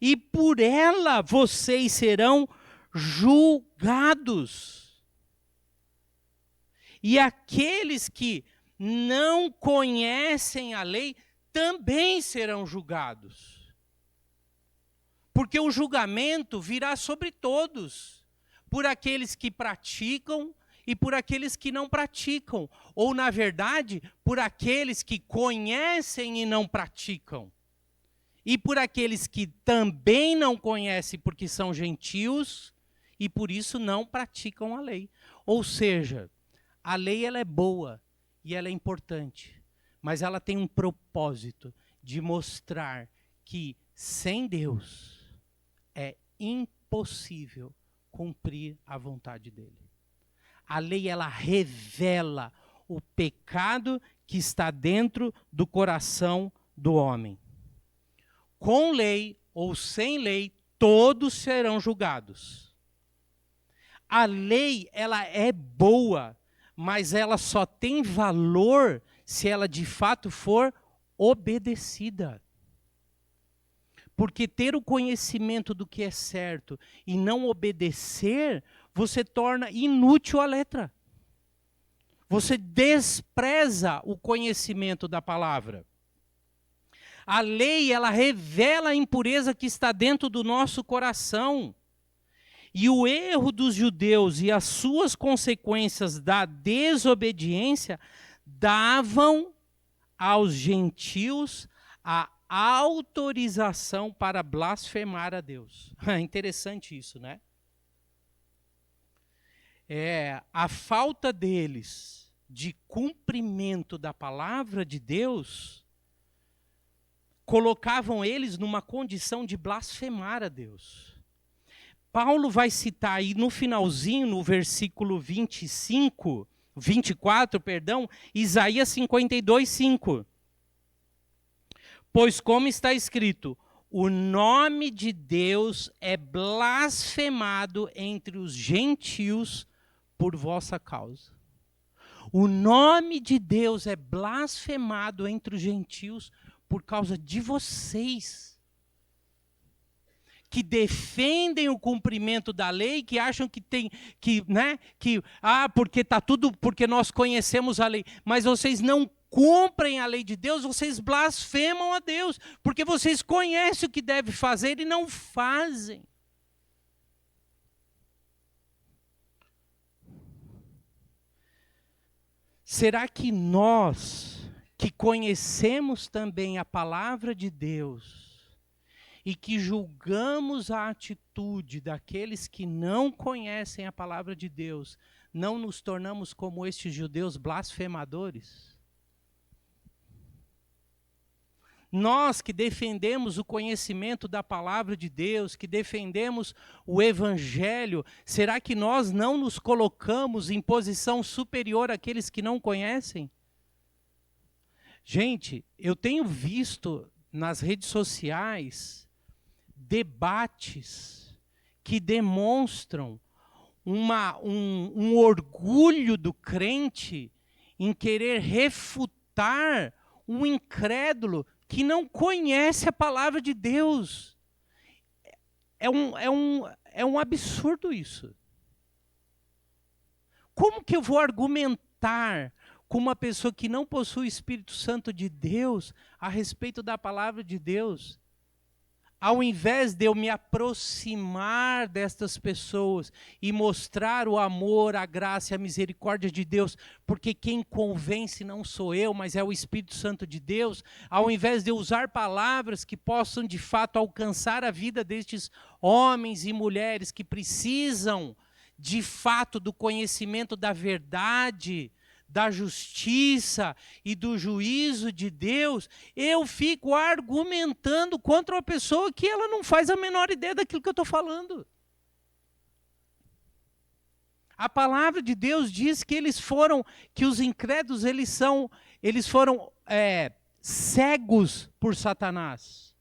e por ela vocês serão julgados. E aqueles que não conhecem a lei também serão julgados. Porque o julgamento virá sobre todos, por aqueles que praticam e por aqueles que não praticam. Ou, na verdade, por aqueles que conhecem e não praticam. E por aqueles que também não conhecem porque são gentios e por isso não praticam a lei. Ou seja, a lei ela é boa e ela é importante, mas ela tem um propósito de mostrar que sem Deus é impossível cumprir a vontade dele. A lei ela revela o pecado que está dentro do coração do homem. Com lei ou sem lei, todos serão julgados. A lei, ela é boa, mas ela só tem valor se ela de fato for obedecida. Porque ter o conhecimento do que é certo e não obedecer, você torna inútil a letra. Você despreza o conhecimento da palavra. A lei, ela revela a impureza que está dentro do nosso coração. E o erro dos judeus e as suas consequências da desobediência davam aos gentios a autorização para blasfemar a Deus. É interessante isso, né? A falta deles de cumprimento da palavra de Deus colocavam eles numa condição de blasfemar a Deus. Paulo vai citar aí no finalzinho, no versículo 24, Isaías 52:5. Pois como está escrito, o nome de Deus é blasfemado entre os gentios por vossa causa. O nome de Deus é blasfemado entre os gentios por causa de vocês, que defendem o cumprimento da lei, que acham que tem, porque tá tudo, porque nós conhecemos a lei, mas vocês não cumprem a lei de Deus, vocês blasfemam a Deus, porque vocês conhecem o que deve fazer e não fazem. Será que nós, que conhecemos também a palavra de Deus e que julgamos a atitude daqueles que não conhecem a palavra de Deus, não nos tornamos como estes judeus blasfemadores? Nós que defendemos o conhecimento da palavra de Deus, que defendemos o evangelho, será que nós não nos colocamos em posição superior àqueles que não conhecem? Gente, eu tenho visto nas redes sociais debates que demonstram um orgulho do crente em querer refutar um incrédulo que não conhece a palavra de Deus. É um absurdo isso. Como que eu vou argumentar com uma pessoa que não possui o Espírito Santo de Deus a respeito da palavra de Deus? Ao invés de eu me aproximar destas pessoas e mostrar o amor, a graça e a misericórdia de Deus, porque quem convence não sou eu, mas é o Espírito Santo de Deus, ao invés de eu usar palavras que possam de fato alcançar a vida destes homens e mulheres que precisam de fato do conhecimento da verdade, da justiça e do juízo de Deus, eu fico argumentando contra uma pessoa que ela não faz a menor ideia daquilo que eu estou falando. A palavra de Deus diz que que os incrédulos eles foram cegos por Satanás.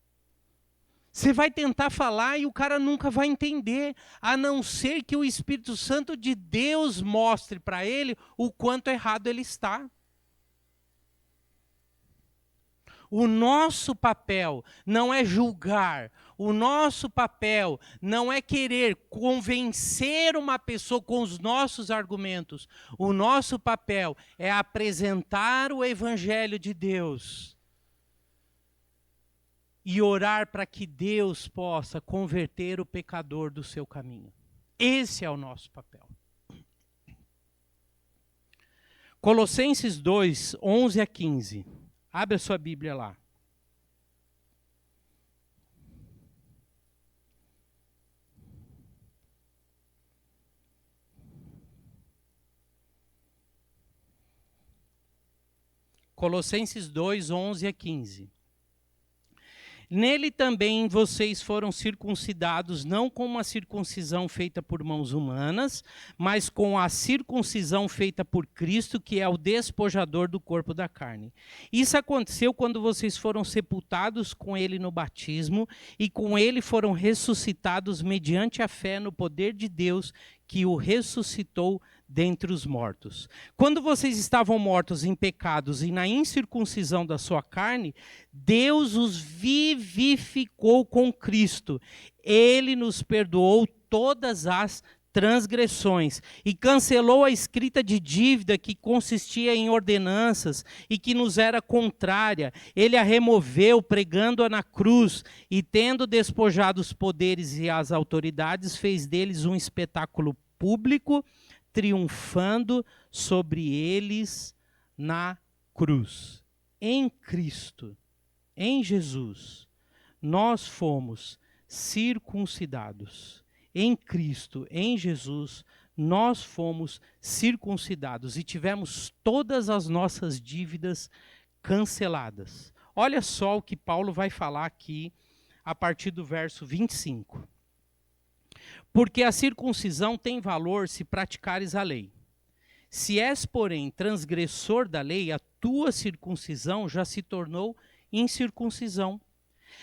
Você vai tentar falar e o cara nunca vai entender, a não ser que o Espírito Santo de Deus mostre para ele o quanto errado ele está. O nosso papel não é julgar, o nosso papel não é querer convencer uma pessoa com os nossos argumentos. O nosso papel é apresentar o Evangelho de Deus e orar para que Deus possa converter o pecador do seu caminho. Esse é o nosso papel. Colossenses 2, 11 a 15. Abre a sua Bíblia lá. Colossenses 2, 11 a 15. Nele também vocês foram circuncidados, não com uma circuncisão feita por mãos humanas, mas com a circuncisão feita por Cristo, que é o despojador do corpo da carne. Isso aconteceu quando vocês foram sepultados com ele no batismo, e com ele foram ressuscitados mediante a fé no poder de Deus, que o ressuscitou dentre os mortos. Quando vocês estavam mortos em pecados e na incircuncisão da sua carne, Deus os vivificou com Cristo. Ele nos perdoou todas as transgressões e cancelou a escrita de dívida que consistia em ordenanças e que nos era contrária. Ele a removeu, pregando-a na cruz, e tendo despojado os poderes e as autoridades, fez deles um espetáculo público, triunfando sobre eles na cruz. Em Cristo, em Jesus, nós fomos circuncidados. Em Cristo, em Jesus, nós fomos circuncidados e tivemos todas as nossas dívidas canceladas. Olha só o que Paulo vai falar aqui a partir do verso 25. Porque a circuncisão tem valor se praticares a lei. Se és, porém, transgressor da lei, a tua circuncisão já se tornou incircuncisão.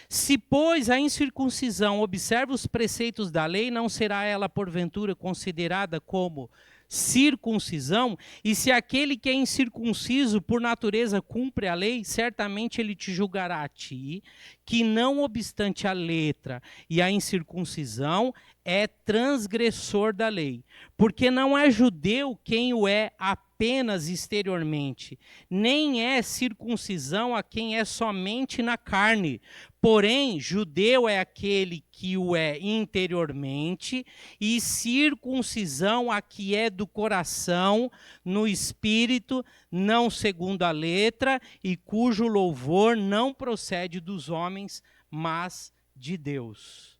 Se, pois, a incircuncisão observa os preceitos da lei, não será ela, porventura, considerada como circuncisão? E se aquele que é incircunciso, por natureza, cumpre a lei, certamente ele te julgará a ti, que não obstante a letra e a incircuncisão, é transgressor da lei. Porque não é judeu quem o é apenas exteriormente, nem é circuncisão a quem é somente na carne. Porém, judeu é aquele que o é interiormente, e circuncisão a que é do coração, no espírito, não segundo a letra, e cujo louvor não procede dos homens, mas de Deus.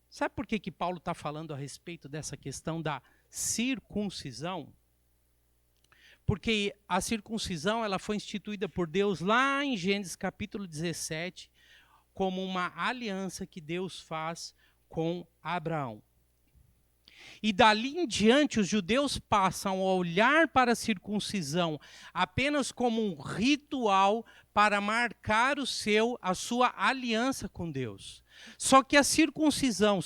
Sabe por que Paulo está falando a respeito dessa questão da circuncisão? Porque a circuncisão ela foi instituída por Deus lá em Gênesis capítulo 17, como uma aliança que Deus faz com Abraão. E dali em diante os judeus passam a olhar para a circuncisão apenas como um ritual para marcar a sua aliança com Deus. Só que a circuncisão,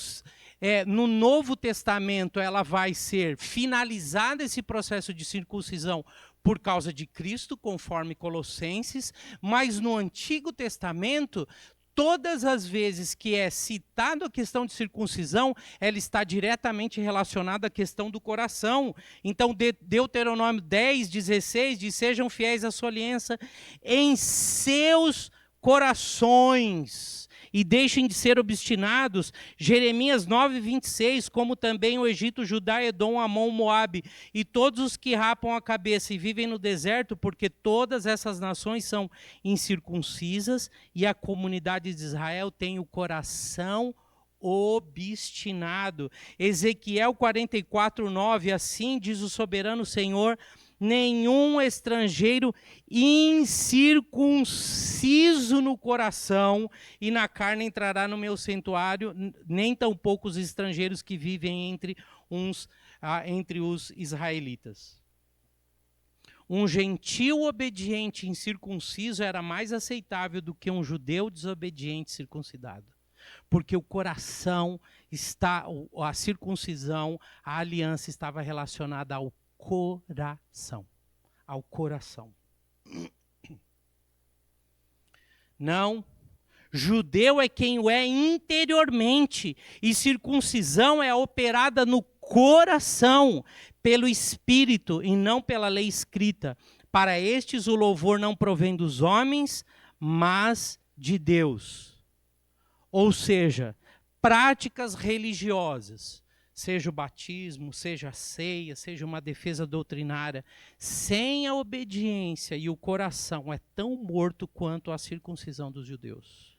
no Novo Testamento, ela vai ser finalizada, esse processo de circuncisão, por causa de Cristo, conforme Colossenses, mas no Antigo Testamento, todas as vezes que é citado a questão de circuncisão, ela está diretamente relacionada à questão do coração. Então, Deuteronômio 10, 16 diz: sejam fiéis à sua aliança em seus corações e deixem de ser obstinados. Jeremias 9, 26, como também o Egito, Judá, Edom, Amon, Moabe, e todos os que rapam a cabeça e vivem no deserto, porque todas essas nações são incircuncisas, e a comunidade de Israel tem o coração obstinado. Ezequiel 44, 9, assim diz o soberano Senhor: nenhum estrangeiro incircunciso no coração e na carne entrará no meu santuário, nem tampouco os estrangeiros que vivem entre os israelitas. Um gentil obediente incircunciso era mais aceitável do que um judeu desobediente circuncidado. Porque o coração a circuncisão, a aliança estava relacionada ao coração. Não. Judeu é quem o é interiormente, e circuncisão é operada no coração, pelo Espírito e não pela lei escrita. Para estes o louvor não provém dos homens, mas de Deus. Ou seja, práticas religiosas, seja o batismo, seja a ceia, seja uma defesa doutrinária, sem a obediência e o coração é tão morto quanto a circuncisão dos judeus.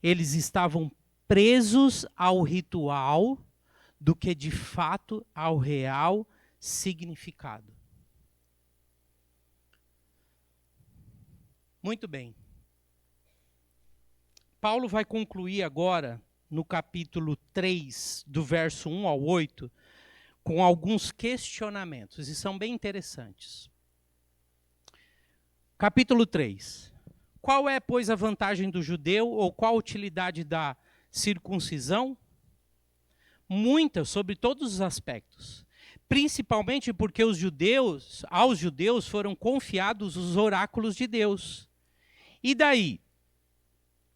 Eles estavam presos ao ritual do que de fato ao real significado. Muito bem. Paulo vai concluir agora, no capítulo 3, do verso 1 ao 8, com alguns questionamentos, e são bem interessantes. Capítulo 3. Qual é, pois, a vantagem do judeu, ou qual a utilidade da circuncisão? Muitas, sobre todos os aspectos. Principalmente porque aos judeus foram confiados os oráculos de Deus. E daí,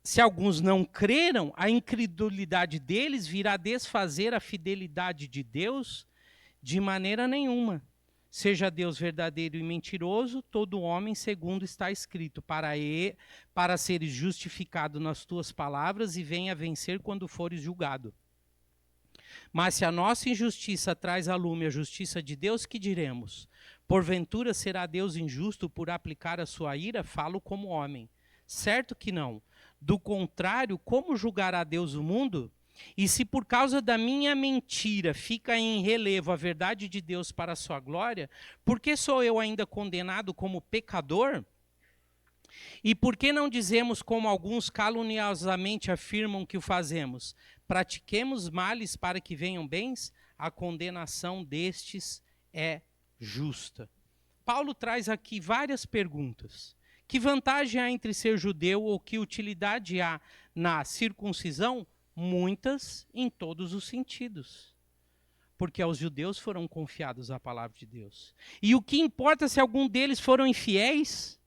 se alguns não creram, a incredulidade deles virá desfazer a fidelidade de Deus de maneira nenhuma. Seja Deus verdadeiro e mentiroso, todo homem segundo está escrito, para seres justificado nas tuas palavras e venha vencer quando fores julgado. Mas se a nossa injustiça traz a lume a justiça de Deus, que diremos? Porventura será Deus injusto por aplicar a sua ira? Falo como homem. Certo que não. Do contrário, como julgará Deus o mundo? E se por causa da minha mentira fica em relevo a verdade de Deus para a sua glória, por que sou eu ainda condenado como pecador? E por que não dizemos, como alguns caluniosamente afirmam que o fazemos, pratiquemos males para que venham bens? A condenação destes é justa. Paulo traz aqui várias perguntas. Que vantagem há entre ser judeu, ou que utilidade há na circuncisão? Muitas, em todos os sentidos. Porque aos judeus foram confiados a palavra de Deus. E o que importa se algum deles foram infiéis?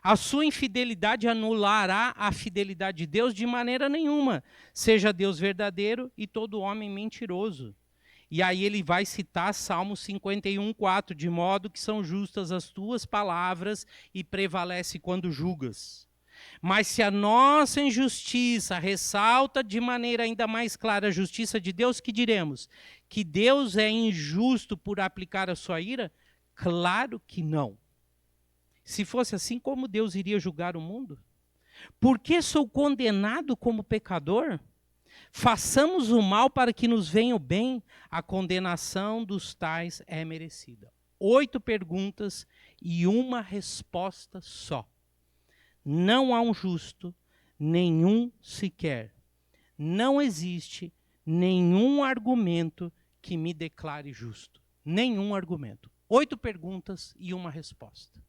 A sua infidelidade anulará a fidelidade de Deus de maneira nenhuma. Seja Deus verdadeiro e todo homem mentiroso. E aí ele vai citar Salmo 51:4, de modo que são justas as tuas palavras e prevalece quando julgas. Mas se a nossa injustiça ressalta de maneira ainda mais clara a justiça de Deus, que diremos? Que Deus é injusto por aplicar a sua ira? Claro que não. Se fosse assim, como Deus iria julgar o mundo? Por que sou condenado como pecador? Façamos o mal para que nos venha o bem, a condenação dos tais é merecida. 8 perguntas e uma resposta só. Não há um justo, nenhum sequer. Não existe nenhum argumento que me declare justo. Nenhum argumento. 8 perguntas e uma resposta.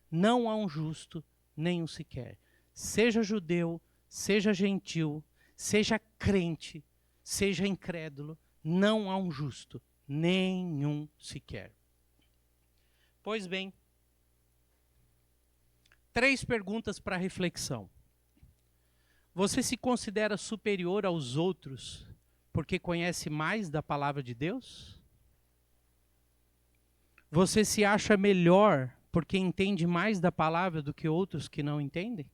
Não há um justo, nenhum sequer. Seja judeu, seja gentil, seja crente, seja incrédulo, não há um justo, nenhum sequer. Pois bem, 3 perguntas para reflexão. Você se considera superior aos outros porque conhece mais da palavra de Deus? Você se acha melhor porque entende mais da palavra do que outros que não entendem?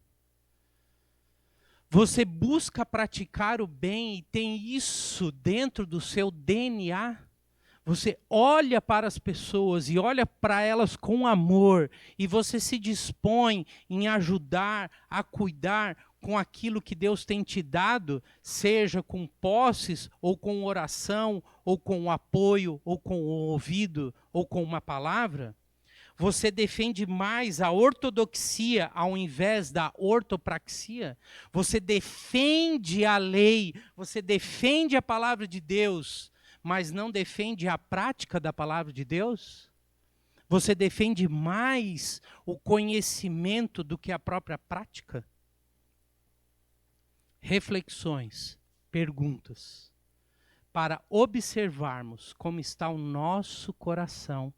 Você busca praticar o bem e tem isso dentro do seu DNA? Você olha para as pessoas e olha para elas com amor e você se dispõe em ajudar, a cuidar com aquilo que Deus tem te dado, seja com posses, ou com oração, ou com apoio, ou com o ouvido, ou com uma palavra? Você defende mais a ortodoxia ao invés da ortopraxia? Você defende a lei, você defende a palavra de Deus, mas não defende a prática da palavra de Deus? Você defende mais o conhecimento do que a própria prática? Reflexões, perguntas, para observarmos como está o nosso coração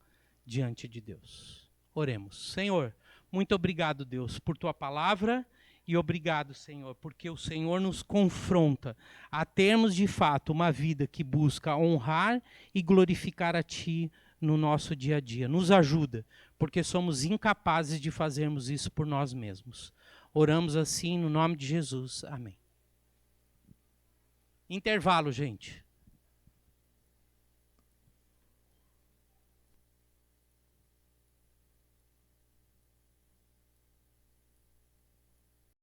diante de Deus. Oremos. Senhor, muito obrigado, Deus, por tua palavra E obrigado, Senhor, porque o Senhor nos confronta a termos de fato uma vida que busca honrar e glorificar a Ti no nosso dia a dia. Nos ajuda, porque somos incapazes de fazermos isso por nós mesmos. Oramos assim no nome de Jesus. Amém. Intervalo, gente.